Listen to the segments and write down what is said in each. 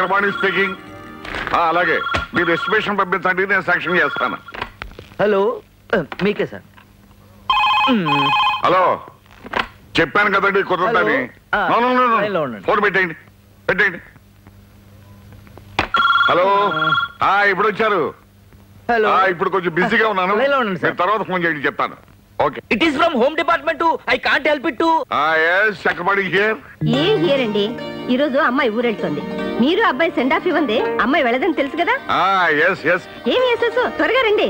Chakrapani speaking. అలాగే మీరు estimation పంపించండి, నేను శాంక్షన్ చేస్తాను. హలో, మీకే సార్. హలో, చెప్పాను కదండి కుదరదని. ఫోన్ పెట్టేయండి. హలో, ఇప్పుడు వచ్చారు. హలో, ఇప్పుడు కొంచెం బిజీగా ఉన్నాను, తర్వాత ఫోన్ చేయండి, చెప్తాను. Okay. It is from home department. I can't help it. Chakrapani here. ఏం హియర్ అండి, ఈ రోజు అమ్మాయి ఊరెళ్తుంది. మీరు అబ్బాయి సెండ్ ఆఫ్ ఇవ్వండి, అమ్మాయి వెళ్ళదని తెలుసు కదా. ఏమి వేసేసు, త్వరగా రండి.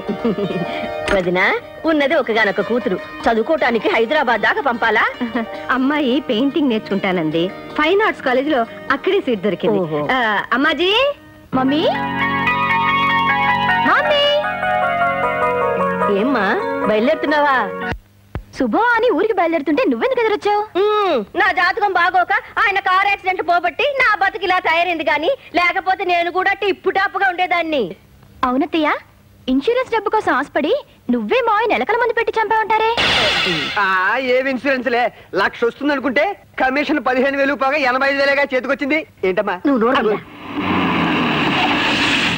వదినా, ఉన్నది ఒకగానొక కూతురు, చదువుకోవటానికి హైదరాబాద్ దాకా పంపాలా? అమ్మాయి పెయింటింగ్ నేర్చుకుంటానండి, ఫైన్ ఆర్ట్స్ కాలేజ్ లో అక్కడే సీట్ దొరికింది. అమ్మాజీ. మమ్మీ, మమ్మీ, ఏమ్మా బయలుదేరుతున్నావా? శుభం అని ఊరికి బయలుదేరుతుంటే నువ్వెందుకు ఎదురొచ్చావు? నా జాతకం బాగోక ఆయన కార్ యాక్సిడెంట్ పోబట్టి నా బతుకు ఇలా తయారైంది గాని, లేకపోతే నేను కూడా టిప్పు టాప్గా ఉండేదాన్ని. అవునత్తయ్య, ఇన్సూరెన్స్ డబ్బు కోసం ఆశపడి నువ్వే మా ఆయన ఎలకల మంది పెట్టి చంపా ఉంటారే. ఏవి ఇన్సూరెన్స్ లే, 1,00,000 వస్తుంది అనుకుంటే కమిషన్ 15,000 పోగా 85,000గా చేతికొచ్చింది. ఏంటమ్మా నువ్వు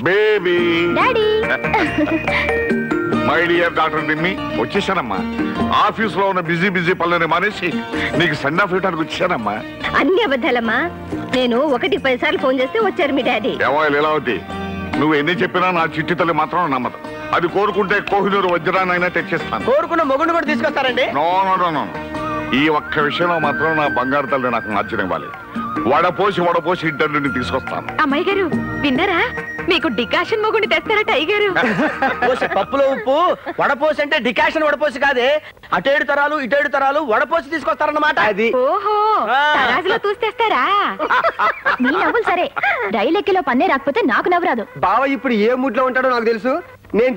baby. Daddy. My dear doctor దిమ్మి, వచ్చేసానమ్మా. ఆఫీస్ లో ఉన్న బిజీ పనులని మానేసి నీకు సెండ్ ఆఫ్ ఇవ్వడానికి వచ్చానమ్మా. అన్ని అబద్ధాలమ్మా, నేను 1-10 సార్లు ఫోన్ చేస్తే వచ్చారు మీ డాడీ. ఏమో లీలావతి, నువ్వు ఎన్ని చెప్పినా నా చిట్టి తల్లి మాత్రం నమ్మదు. అది కోరుకుంటే కోహినూరు వజ్రాన్నైనా తెచ్చిస్తాను. కోరుకున్న మొగుడు కూడా తీసుకొస్తారండి. నో, ఈ ఒక్క విషయంలో మాత్రం నా బంగారు తల్లి నాకు నచ్చనివ్వాలి. వడపోసి ఇంటర్వ్యూని తీసుకొస్తాను. అమ్మాయి గారు విన్నారా, మీకు డికాషన్ మొగుడిని తెస్తారట అయ్యగారు. పప్పులో ఉప్పు వడపోసి అంటే డికాషన్ వడపోసి కాదే, అటేడు తరాలు ఇటేడు తరాలు వడపోసి తీసుకొస్తారన్నమాట. అది ఓహో, తరాజులో చూస్తేస్తారా? మీ నవ్వులు సరే, రైలెక్కిలో పన్నే రాకపోతే నాకు నవ్వు రాదు. బావ ఇప్పుడు ఏ మూడ్ లో ఉంటాడో నాకు తెలుసు. నేను